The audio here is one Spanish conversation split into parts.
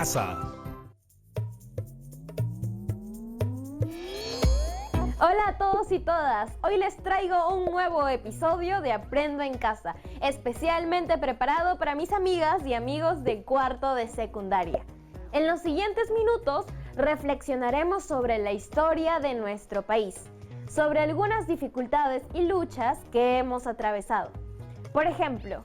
casa. Hola a todos y todas, hoy les traigo un nuevo episodio de Aprendo en Casa, especialmente preparado para mis amigas y amigos de cuarto de secundaria. En los siguientes minutos reflexionaremos sobre la historia de nuestro país, sobre algunas dificultades y luchas que hemos atravesado. Por ejemplo,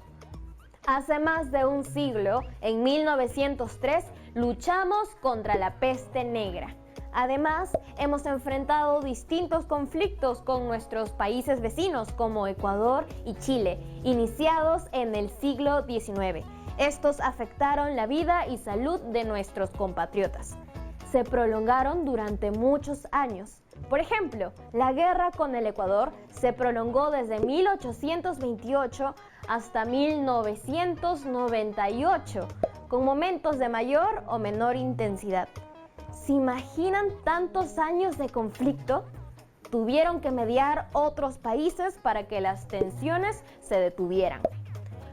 hace más de un siglo, en 1903, luchamos contra la peste negra. Además, hemos enfrentado distintos conflictos con nuestros países vecinos como Ecuador y Chile, iniciados en el siglo XIX. Estos afectaron la vida y salud de nuestros compatriotas. Se prolongaron durante muchos años. Por ejemplo, la guerra con el Ecuador se prolongó desde 1828 hasta 1998, con momentos de mayor o menor intensidad. ¿Se imaginan tantos años de conflicto? Tuvieron que mediar otros países para que las tensiones se detuvieran.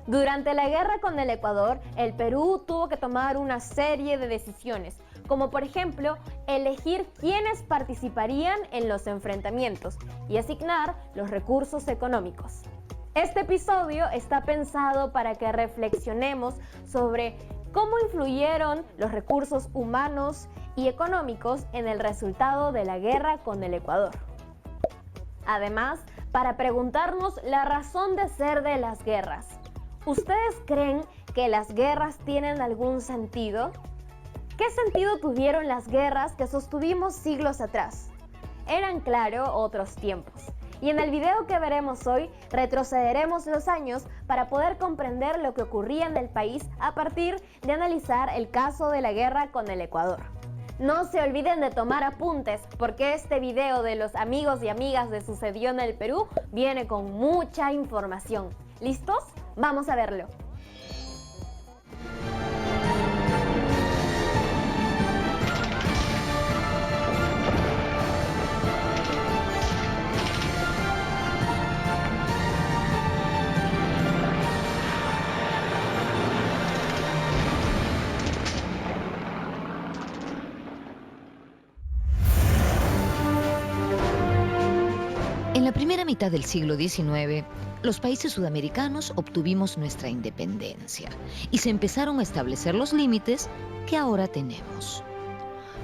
Durante la guerra con el Ecuador, el Perú tuvo que tomar una serie de decisiones, como por ejemplo, elegir quiénes participarían en los enfrentamientos y asignar los recursos económicos. Este episodio está pensado para que reflexionemos sobre cómo influyeron los recursos humanos y económicos en el resultado de la guerra con el Ecuador. Además, para preguntarnos la razón de ser de las guerras. ¿Ustedes creen que las guerras tienen algún sentido? ¿Qué sentido tuvieron las guerras que sostuvimos siglos atrás? Eran, claro, otros tiempos. Y en el video que veremos hoy, retrocederemos los años para poder comprender lo que ocurría en el país a partir de analizar el caso de la guerra con el Ecuador. No se olviden de tomar apuntes, porque este video de los amigos y amigas de Sucedió en el Perú viene con mucha información. ¿Listos? Vamos a verlo. En la primera mitad del siglo XIX, los países sudamericanos obtuvimos nuestra independencia y se empezaron a establecer los límites que ahora tenemos.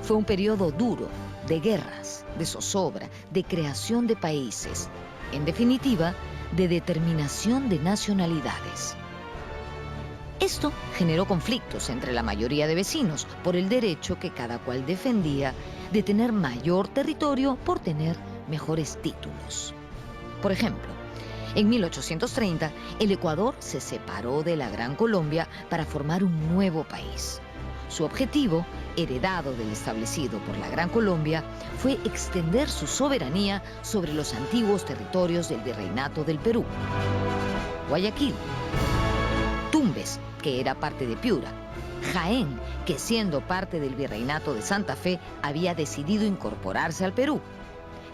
Fue un periodo duro de guerras, de zozobra, de creación de países, en definitiva, de determinación de nacionalidades. Esto generó conflictos entre la mayoría de vecinos por el derecho que cada cual defendía de tener mayor territorio por tener mejores títulos. Por ejemplo, en 1830, el Ecuador se separó de la Gran Colombia para formar un nuevo país. Su objetivo, heredado del establecido por la Gran Colombia, fue extender su soberanía sobre los antiguos territorios del Virreinato del Perú. Guayaquil, Tumbes, que era parte de Piura, Jaén, que siendo parte del Virreinato de Santa Fe, había decidido incorporarse al Perú,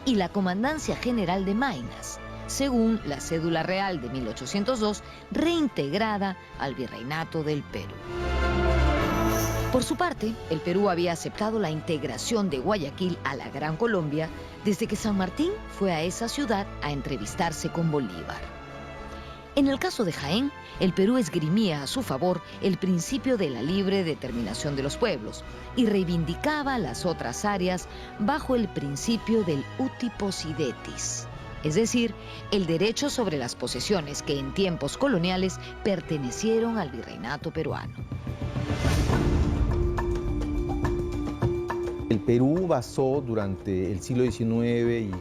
y la Comandancia General de Maynas, según la cédula real de 1802, reintegrada al Virreinato del Perú. Por su parte, el Perú había aceptado la integración de Guayaquil a la Gran Colombia desde que San Martín fue a esa ciudad a entrevistarse con Bolívar. En el caso de Jaén, el Perú esgrimía a su favor el principio de la libre determinación de los pueblos y reivindicaba las otras áreas bajo el principio del uti possidetis, es decir, el derecho sobre las posesiones que en tiempos coloniales pertenecieron al virreinato peruano. El Perú basó durante el siglo XIX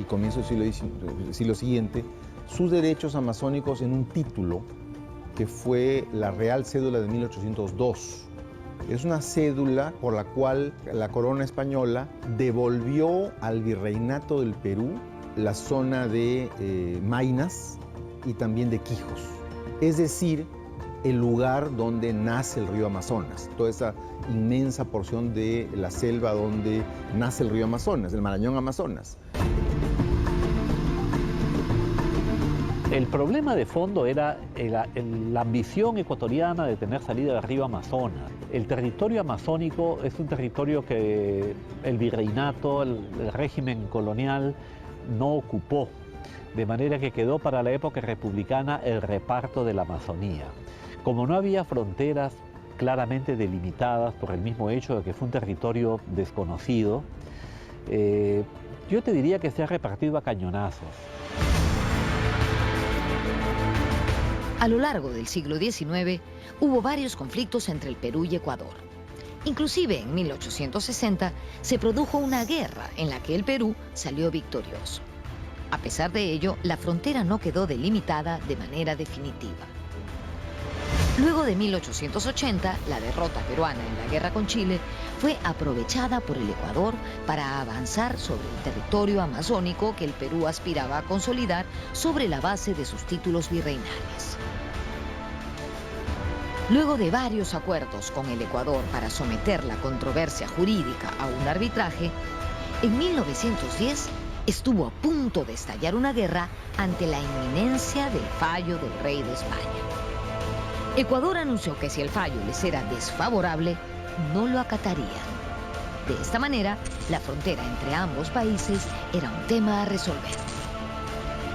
y comienzo del siglo siguiente sus derechos amazónicos en un título que fue la Real Cédula de 1802. Es una cédula por la cual la corona española devolvió al Virreinato del Perú la zona de Maynas y también de Quijos. Es decir, el lugar donde nace el río Amazonas, toda esa inmensa porción de la selva donde nace el río Amazonas, el Marañón Amazonas. El problema de fondo era la ambición ecuatoriana de tener salida del río Amazonas. El territorio amazónico es un territorio que el virreinato, el régimen colonial, no ocupó, de manera que quedó para la época republicana el reparto de la Amazonía. Como no había fronteras claramente delimitadas por el mismo hecho de que fue un territorio desconocido, yo te diría que se ha repartido a cañonazos. A lo largo del siglo XIX hubo varios conflictos entre el Perú y Ecuador. Inclusive en 1860 se produjo una guerra en la que el Perú salió victorioso. A pesar de ello, la frontera no quedó delimitada de manera definitiva. Luego de 1880, la derrota peruana en la guerra con Chile fue aprovechada por el Ecuador para avanzar sobre el territorio amazónico que el Perú aspiraba a consolidar sobre la base de sus títulos virreinales. Luego de varios acuerdos con el Ecuador para someter la controversia jurídica a un arbitraje, en 1910 estuvo a punto de estallar una guerra ante la inminencia del fallo del rey de España. Ecuador anunció que si el fallo les era desfavorable, no lo acatarían. De esta manera, la frontera entre ambos países era un tema a resolver.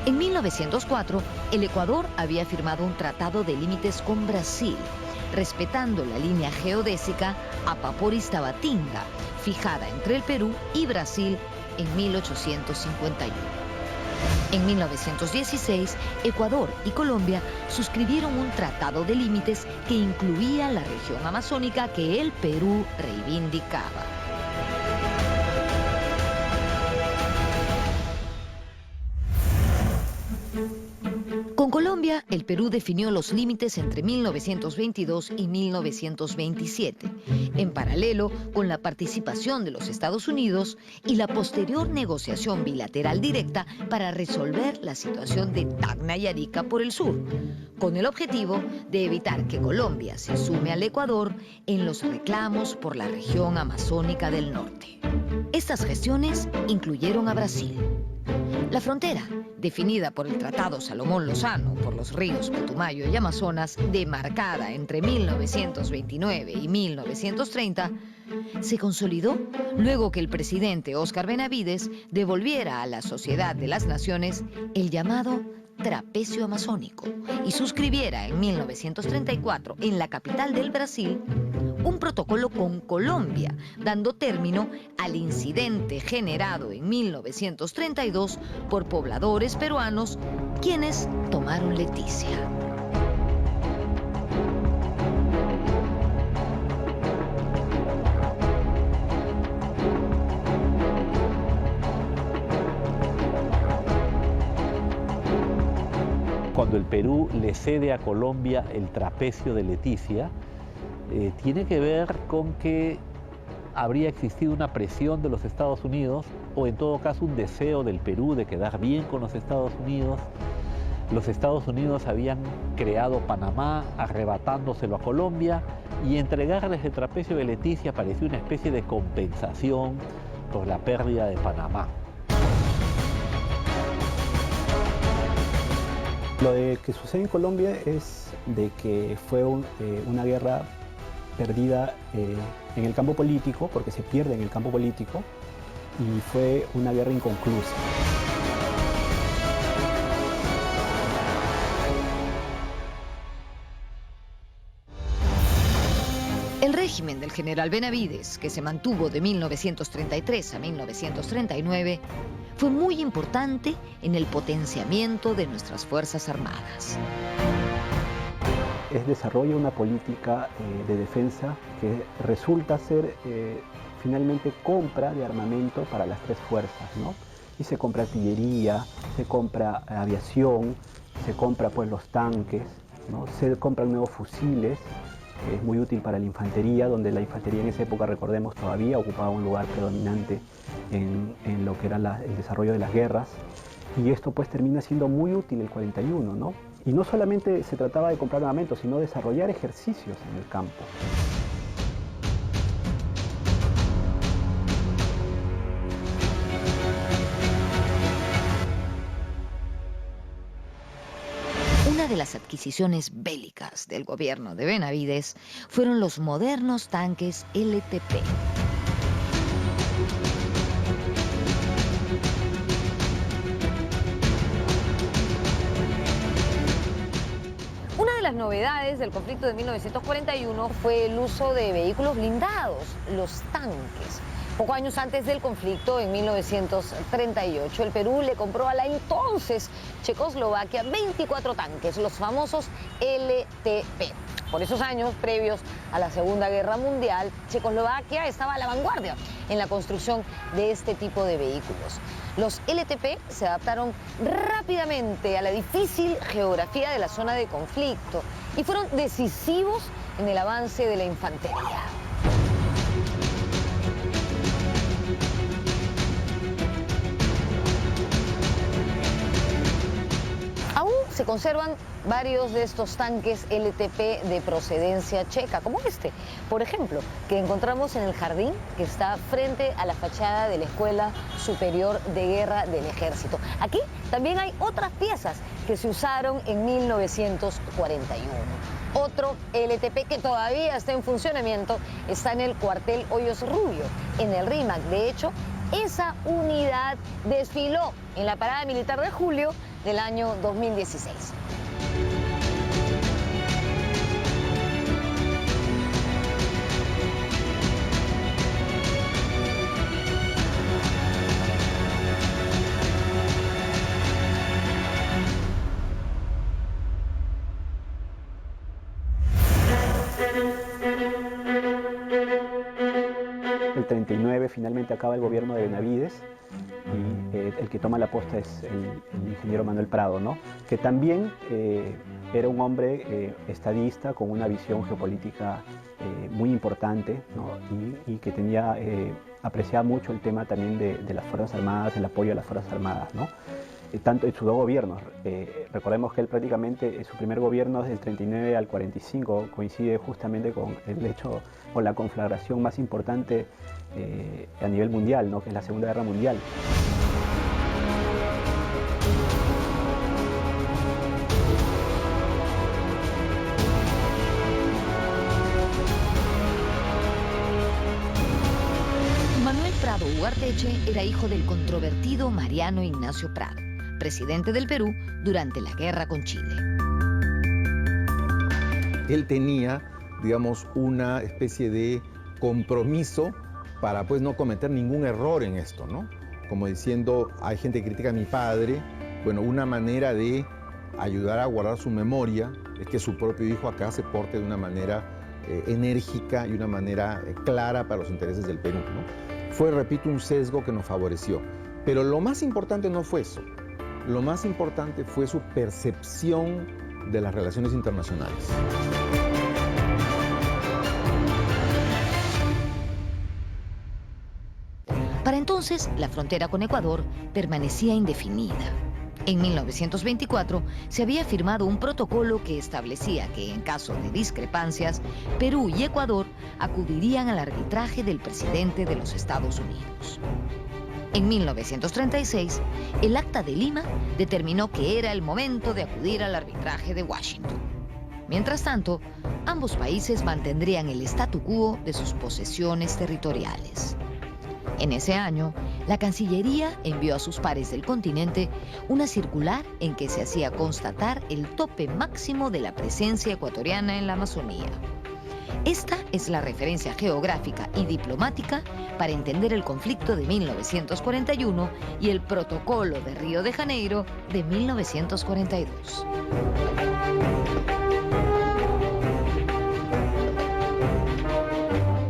En 1904, el Ecuador había firmado un tratado de límites con Brasil, respetando la línea geodésica Apaporis-Tabatinga, fijada entre el Perú y Brasil en 1851. En 1916, Ecuador y Colombia suscribieron un tratado de límites que incluía la región amazónica que el Perú reivindicaba. Con Colombia, el Perú definió los límites entre 1922 y 1927, en paralelo con la participación de los Estados Unidos y la posterior negociación bilateral directa para resolver la situación de Tacna y Arica por el sur, con el objetivo de evitar que Colombia se sume al Ecuador en los reclamos por la región amazónica del norte. Estas gestiones incluyeron a Brasil. La frontera, definida por el Tratado Salomón-Lozano por los ríos Putumayo y Amazonas, demarcada entre 1929 y 1930, se consolidó luego que el presidente Óscar Benavides devolviera a la Sociedad de las Naciones el llamado Trapecio Amazónico y suscribiera en 1934 en la capital del Brasil un protocolo con Colombia, dando término al incidente generado en 1932 por pobladores peruanos, quienes tomaron Leticia. Cuando el Perú le cede a Colombia el trapecio de Leticia, tiene que ver con que habría existido una presión de los Estados Unidos, o en todo caso un deseo del Perú de quedar bien con los Estados Unidos. Los Estados Unidos habían creado Panamá arrebatándoselo a Colombia, y entregarles el trapecio de Leticia parecía una especie de compensación por la pérdida de Panamá. Lo que sucede en Colombia es de que fue una guerra perdida en el campo político, porque se pierde en el campo político, y fue una guerra inconclusa. El régimen del general Benavides, que se mantuvo de 1933 a 1939, fue muy importante en el potenciamiento de nuestras Fuerzas Armadas. Desarrolla una política de defensa que resulta ser finalmente compra de armamento para las tres fuerzas, ¿no? Y se compra artillería, se compra aviación, se compra pues los tanques, ¿no? Se compran nuevos fusiles, que es muy útil para la infantería, donde la infantería en esa época, recordemos, todavía ocupaba un lugar predominante en lo que era el desarrollo de las guerras. Y esto pues termina siendo muy útil el 41, ¿no? Y no solamente se trataba de comprar armamento, sino desarrollar ejercicios en el campo. las adquisiciones bélicas del gobierno de Benavides fueron los modernos tanques LTP. Una de las novedades del conflicto de 1941 fue el uso de vehículos blindados, los tanques. Pocos años antes del conflicto, en 1938, el Perú le compró a la entonces Checoslovaquia 24 tanques, los famosos LTP. Por esos años previos a la Segunda Guerra Mundial, Checoslovaquia estaba a la vanguardia en la construcción de este tipo de vehículos. Los LTP se adaptaron rápidamente a la difícil geografía de la zona de conflicto y fueron decisivos en el avance de la infantería. Aún se conservan varios de estos tanques LTP de procedencia checa, como este, por ejemplo, que encontramos en el jardín que está frente a la fachada de la Escuela Superior de Guerra del Ejército. Aquí también hay otras piezas que se usaron en 1941. Otro LTP que todavía está en funcionamiento está en el cuartel Hoyos Rubio, en el RIMAC. De hecho, esa unidad desfiló en la parada militar de julio del año 2016. El 39 finalmente acaba el gobierno de Benavides y el que toma la posta es el ingeniero Manuel Prado, ¿no? Que también era un hombre estadista con una visión geopolítica muy importante, ¿no? y que apreciaba mucho el tema también de las Fuerzas Armadas, el apoyo a las Fuerzas Armadas, ¿no? Tanto en sus dos gobiernos. Recordemos que él prácticamente, su primer gobierno desde el 39 al 45 coincide justamente con el hecho, con la conflagración más importante a nivel mundial, ¿no? Que es la Segunda Guerra Mundial. Manuel Prado Ugarteche era hijo del controvertido Mariano Ignacio Prado, presidente del Perú durante la guerra con Chile. Él tenía, digamos, una especie de compromiso para pues no cometer ningún error en esto, ¿no? Como diciendo, hay gente que critica a mi padre, bueno, una manera de ayudar a guardar su memoria es que su propio hijo acá se porte de una manera enérgica y una manera clara para los intereses del Perú, ¿no? Fue, repito, un sesgo que nos favoreció. Pero lo más importante no fue eso. Lo más importante fue su percepción de las relaciones internacionales. Para entonces, la frontera con Ecuador permanecía indefinida. En 1924 se había firmado un protocolo que establecía que en caso de discrepancias, Perú y Ecuador acudirían al arbitraje del presidente de los Estados Unidos. En 1936, el Acta de Lima determinó que era el momento de acudir al arbitraje de Washington. Mientras tanto, ambos países mantendrían el statu quo de sus posesiones territoriales. En ese año, la Cancillería envió a sus pares del continente una circular en que se hacía constatar el tope máximo de la presencia ecuatoriana en la Amazonía. Esta es la referencia geográfica y diplomática para entender el conflicto de 1941 y el Protocolo de Río de Janeiro de 1942.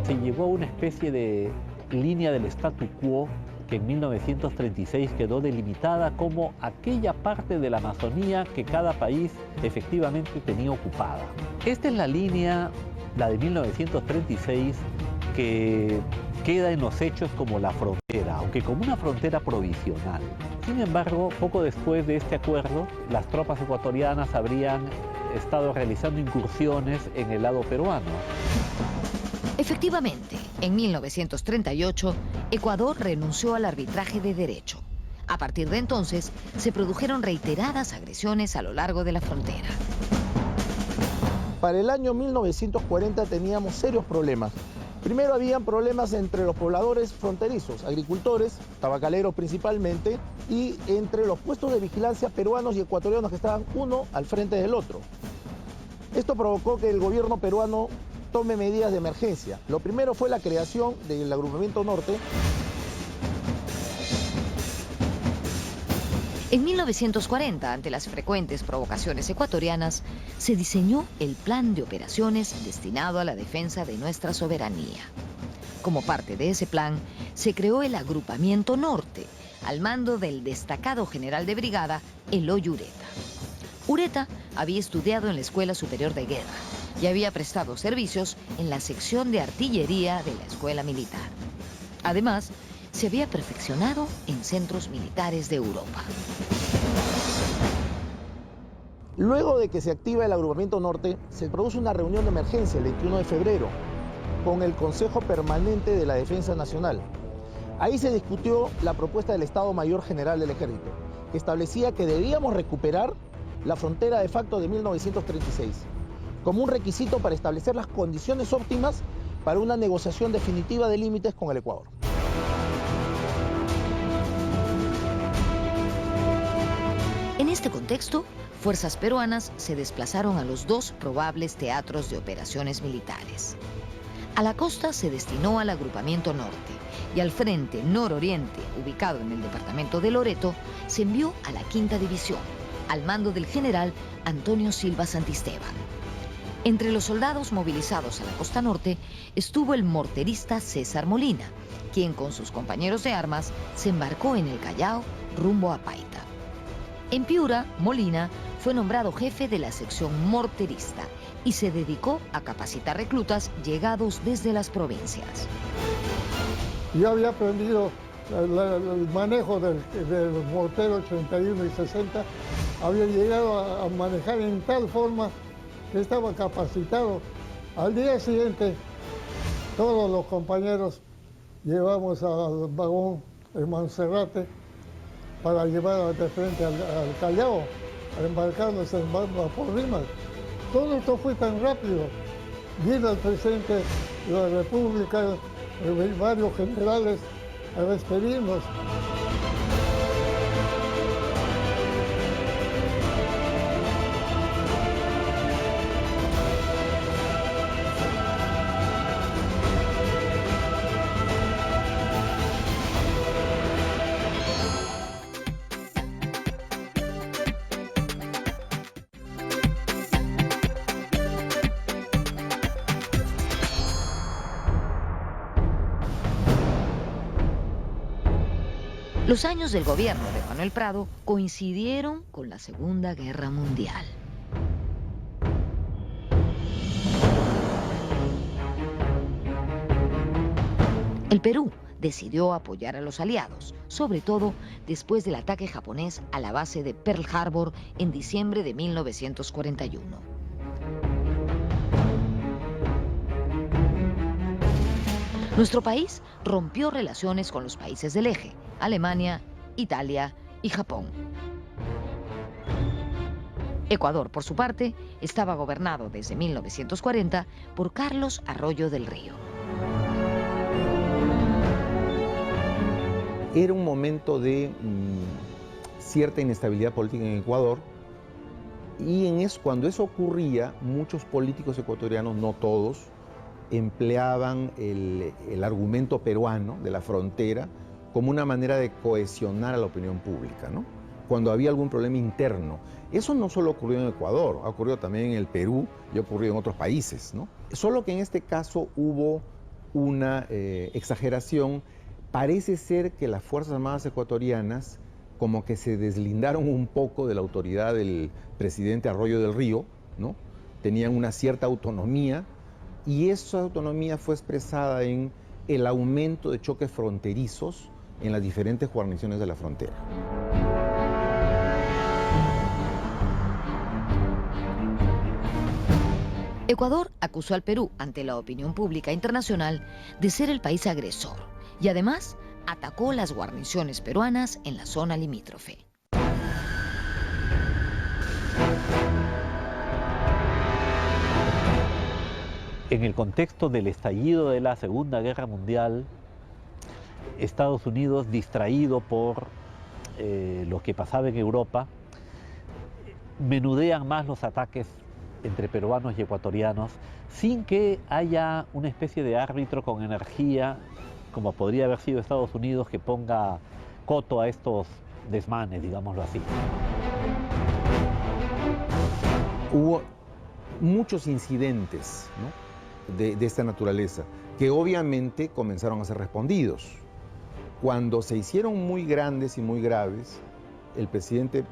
Se llegó a una especie de línea del statu quo que en 1936 quedó delimitada como aquella parte de la Amazonía que cada país efectivamente tenía ocupada. Esta es la línea, la de 1936, que queda en los hechos como la frontera, aunque como una frontera provisional. Sin embargo, poco después de este acuerdo, las tropas ecuatorianas habrían estado realizando incursiones en el lado peruano. Efectivamente, en 1938, Ecuador renunció al arbitraje de derecho. A partir de entonces, se produjeron reiteradas agresiones a lo largo de la frontera. Para el año 1940 teníamos serios problemas. Primero habían problemas entre los pobladores fronterizos, agricultores, tabacaleros principalmente, y entre los puestos de vigilancia peruanos y ecuatorianos que estaban uno al frente del otro. Esto provocó que el gobierno peruano tome medidas de emergencia. Lo primero fue la creación del Agrupamiento Norte. En 1940, ante las frecuentes provocaciones ecuatorianas, se diseñó el Plan de Operaciones destinado a la defensa de nuestra soberanía. Como parte de ese plan, se creó el Agrupamiento Norte, al mando del destacado general de brigada, Eloy Ureta. Ureta había estudiado en la Escuela Superior de Guerra y había prestado servicios en la sección de artillería de la Escuela Militar. Además, se había perfeccionado en centros militares de Europa. Luego de que se activa el Agrupamiento Norte, se produce una reunión de emergencia el 21 de febrero con el Consejo Permanente de la Defensa Nacional. Ahí se discutió la propuesta del Estado Mayor General del Ejército, que establecía que debíamos recuperar la frontera de facto de 1936, como un requisito para establecer las condiciones óptimas para una negociación definitiva de límites con el Ecuador. En este contexto, fuerzas peruanas se desplazaron a los dos probables teatros de operaciones militares. A la costa se destinó al Agrupamiento Norte y al frente nororiente, ubicado en el departamento de Loreto, se envió a la Quinta División, al mando del general Antonio Silva Santisteban. Entre los soldados movilizados a la costa norte estuvo el morterista César Molina, quien con sus compañeros de armas se embarcó en el Callao rumbo a Paita. En Piura, Molina fue nombrado jefe de la sección morterista y se dedicó a capacitar reclutas llegados desde las provincias. Yo había aprendido el manejo del mortero 81 y 60, había llegado a manejar en tal forma que estaba capacitado. Al día siguiente, todos los compañeros llevamos al vagón en Monserrate para llevar de frente al Callao, a embarcarnos en Vapor-Rimac. Todo esto fue tan rápido. Vino el presidente de la República, varios generales, a despedirnos. Los años del gobierno de Manuel Prado coincidieron con la Segunda Guerra Mundial. El Perú decidió apoyar a los aliados, sobre todo después del ataque japonés a la base de Pearl Harbor en diciembre de 1941. Nuestro país rompió relaciones con los países del eje, Alemania, Italia y Japón. Ecuador, por su parte, estaba gobernado desde 1940 por Carlos Arroyo del Río. Era un momento de cierta inestabilidad política en Ecuador y cuando eso ocurría, muchos políticos ecuatorianos, no todos, empleaban el argumento peruano de la frontera como una manera de cohesionar a la opinión pública, ¿no? Cuando había algún problema interno. Eso no solo ocurrió en Ecuador, ha ocurrido también en el Perú y ha ocurrido en otros países, ¿no? Solo que en este caso hubo una exageración. Parece ser que las Fuerzas Armadas ecuatorianas como que se deslindaron un poco de la autoridad del presidente Arroyo del Río, ¿no? Tenían una cierta autonomía y esa autonomía fue expresada en el aumento de choques fronterizos en las diferentes guarniciones de la frontera. Ecuador acusó al Perú ante la opinión pública internacional de ser el país agresor y además atacó las guarniciones peruanas en la zona limítrofe. En el contexto del estallido de la Segunda Guerra Mundial, Estados Unidos, distraído por lo que pasaba en Europa, menudean más los ataques entre peruanos y ecuatorianos sin que haya una especie de árbitro con energía, como podría haber sido Estados Unidos, que ponga coto a estos desmanes, digámoslo así. Hubo muchos incidentes, ¿no?, de esta naturaleza, que obviamente comenzaron a ser respondidos. Cuando se hicieron muy grandes y muy graves, el presidente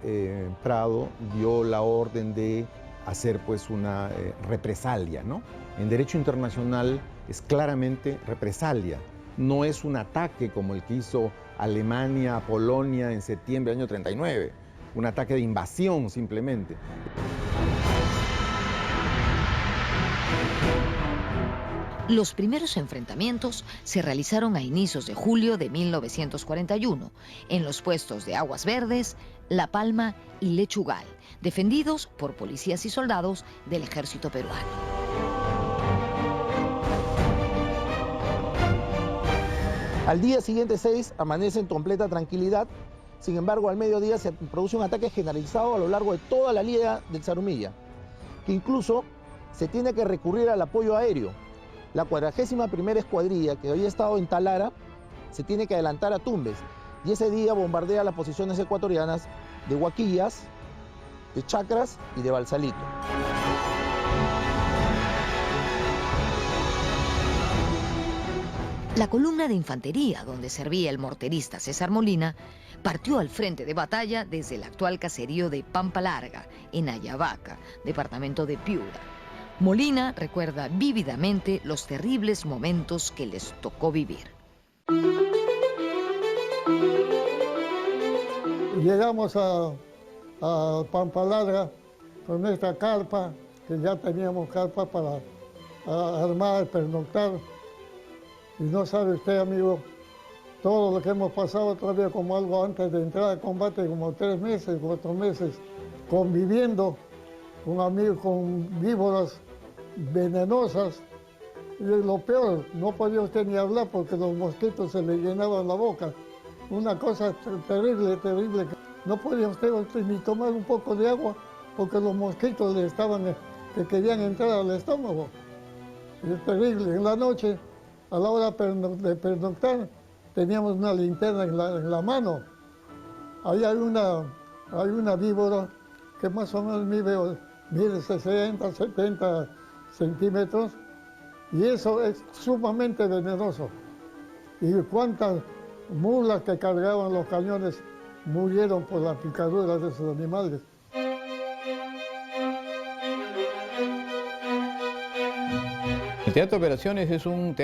Prado dio la orden de hacer pues una represalia, ¿no? En derecho internacional es claramente represalia, no es un ataque como el que hizo Alemania a Polonia en septiembre del año 39, un ataque de invasión simplemente. Los primeros enfrentamientos se realizaron a inicios de julio de 1941 en los puestos de Aguas Verdes, La Palma y Lechugal, defendidos por policías y soldados del ejército peruano. Al día siguiente, 6, amanece en completa tranquilidad. Sin embargo, al mediodía se produce un ataque generalizado a lo largo de toda la línea del Zarumilla, que incluso se tiene que recurrir al apoyo aéreo. La 41ª Escuadrilla, que había estado en Talara, se tiene que adelantar a Tumbes, y ese día bombardea las posiciones ecuatorianas de Huaquillas, de Chacras y de Balsalito. La columna de infantería, donde servía el morterista César Molina, partió al frente de batalla desde el actual caserío de Pampa Larga, en Ayabaca, departamento de Piura. Molina recuerda vívidamente los terribles momentos que les tocó vivir. Llegamos a Pampa Larga con esta carpa, que ya teníamos carpa para armar, pernoctar. Y no sabe usted, amigo, todo lo que hemos pasado todavía como algo antes de entrar al combate, como 3 meses, 4 meses, conviviendo con amigos, con víboras venenosas. Y lo peor, no podía usted ni hablar porque los mosquitos se le llenaban la boca. Una cosa terrible, terrible. No podía usted ni tomar un poco de agua porque los mosquitos que querían entrar al estómago. Es terrible. En la noche, a la hora de pernoctar, teníamos una linterna en la mano. Ahí hay una víbora que más o menos mide 60, 70 centímetros, y eso es sumamente venenoso. Y cuántas mulas que cargaban los cañones murieron por las picaduras de esos animales. El teatro de operaciones es un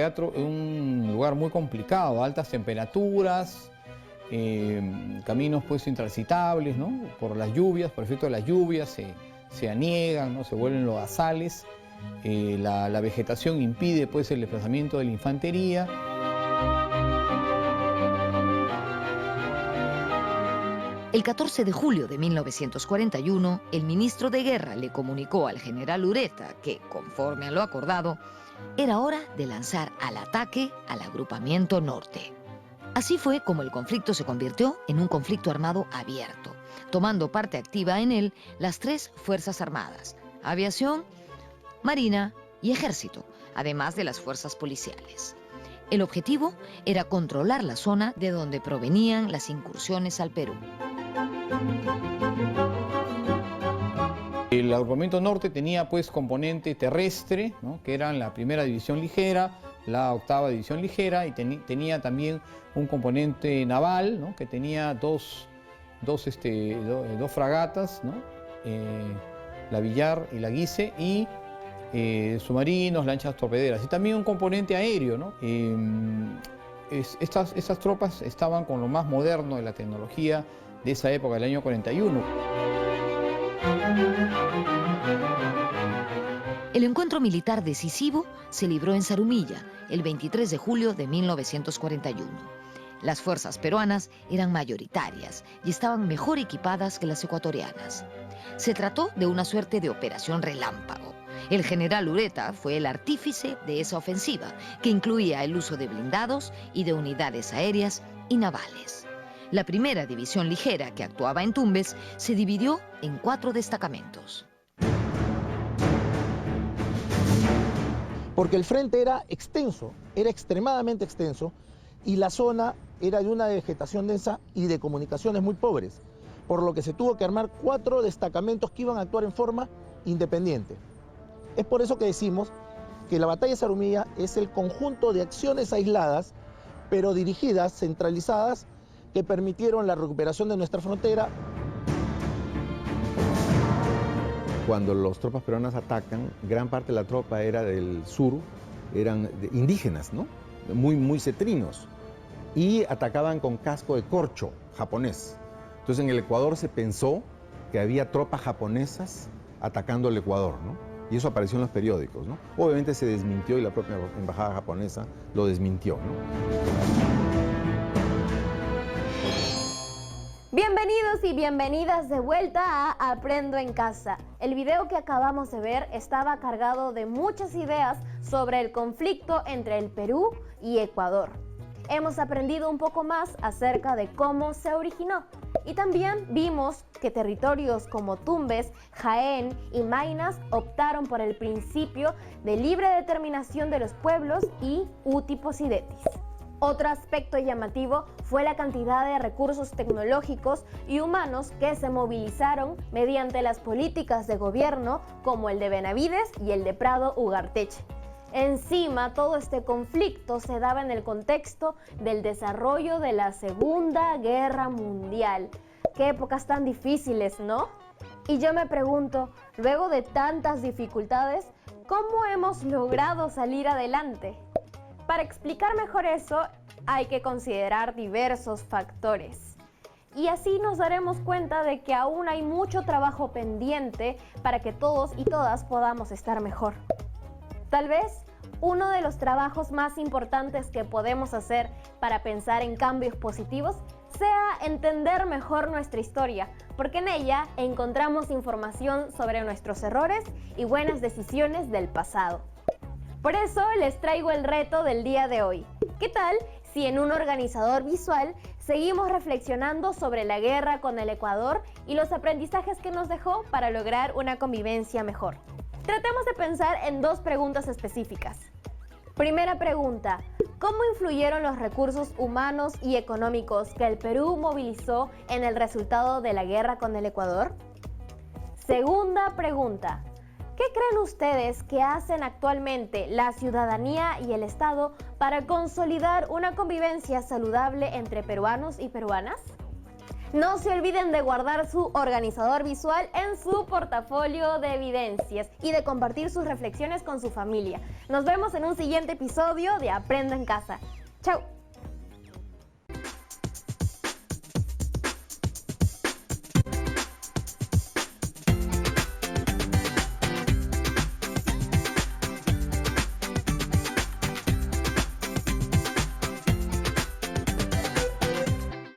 lugar muy complicado, altas temperaturas, caminos pues intransitables, ¿no? Por las lluvias, por efecto de las lluvias se aniegan, ¿no? Se vuelven lodazales, la vegetación impide pues el desplazamiento de la infantería. El 14 de julio de 1941, el ministro de Guerra le comunicó al general Ureta que, conforme a lo acordado, era hora de lanzar al ataque al agrupamiento norte. Así fue como el conflicto se convirtió en un conflicto armado abierto, tomando parte activa en él las 3 Fuerzas Armadas: Aviación, Marina y Ejército, además de las fuerzas policiales. El objetivo era controlar la zona de donde provenían las incursiones al Perú. El agrupamiento norte tenía pues componente terrestre, ¿no? Que eran la 1ª División Ligera, la 8ª División Ligera, y tenía también un componente naval, ¿no? Que tenía dos fragatas, ¿no? La Villar y la Guise, y submarinos, lanchas torpederas, y también un componente aéreo, ¿no? Estas tropas estaban con lo más moderno de la tecnología de esa época, del año 41. El encuentro militar decisivo se libró en Zarumilla el 23 de julio de 1941. Las fuerzas peruanas eran mayoritarias y estaban mejor equipadas que las ecuatorianas. Se trató de una suerte de operación relámpago. El general Ureta fue el artífice de esa ofensiva, que incluía el uso de blindados y de unidades aéreas y navales. La primera división ligera, que actuaba en Tumbes, se dividió en 4 destacamentos. Porque el frente era extenso, era extremadamente extenso, y la zona era de una vegetación densa y de comunicaciones muy pobres, por lo que se tuvo que armar 4 destacamentos que iban a actuar en forma independiente. Es por eso que decimos que la batalla de Zarumilla es el conjunto de acciones aisladas, pero dirigidas, centralizadas, que permitieron la recuperación de nuestra frontera. Cuando las tropas peruanas atacan, gran parte de la tropa era del sur, eran indígenas, ¿no? Muy cetrinos, y atacaban con casco de corcho japonés. Entonces en el Ecuador se pensó que había tropas japonesas atacando el Ecuador, ¿no? Y eso apareció en los periódicos, ¿no? Obviamente se desmintió y la propia embajada japonesa lo desmintió, ¿no? Bienvenidos y bienvenidas de vuelta a Aprendo en Casa. El video que acabamos de ver estaba cargado de muchas ideas sobre el conflicto entre el Perú y Ecuador. Hemos aprendido un poco más acerca de cómo se originó y también vimos que territorios como Tumbes, Jaén y Maynas optaron por el principio de libre determinación de los pueblos y uti possidetis. Otro aspecto llamativo fue la cantidad de recursos tecnológicos y humanos que se movilizaron mediante las políticas de gobierno como el de Benavides y el de Prado Ugarteche. Encima, todo este conflicto se daba en el contexto del desarrollo de la Segunda Guerra Mundial. Qué épocas tan difíciles, ¿no? Y yo me pregunto, luego de tantas dificultades, ¿cómo hemos logrado salir adelante? Para explicar mejor eso, hay que considerar diversos factores. Y así nos daremos cuenta de que aún hay mucho trabajo pendiente para que todos y todas podamos estar mejor. Tal vez uno de los trabajos más importantes que podemos hacer para pensar en cambios positivos sea entender mejor nuestra historia, porque en ella encontramos información sobre nuestros errores y buenas decisiones del pasado. Por eso les traigo el reto del día de hoy. ¿Qué tal si en un organizador visual seguimos reflexionando sobre la guerra con el Ecuador y los aprendizajes que nos dejó para lograr una convivencia mejor? Tratemos de pensar en 2 preguntas específicas. Primera pregunta, ¿cómo influyeron los recursos humanos y económicos que el Perú movilizó en el resultado de la guerra con el Ecuador? Segunda pregunta, ¿qué creen ustedes que hacen actualmente la ciudadanía y el Estado para consolidar una convivencia saludable entre peruanos y peruanas? No se olviden de guardar su organizador visual en su portafolio de evidencias y de compartir sus reflexiones con su familia. Nos vemos en un siguiente episodio de Aprendo en Casa. ¡Chao!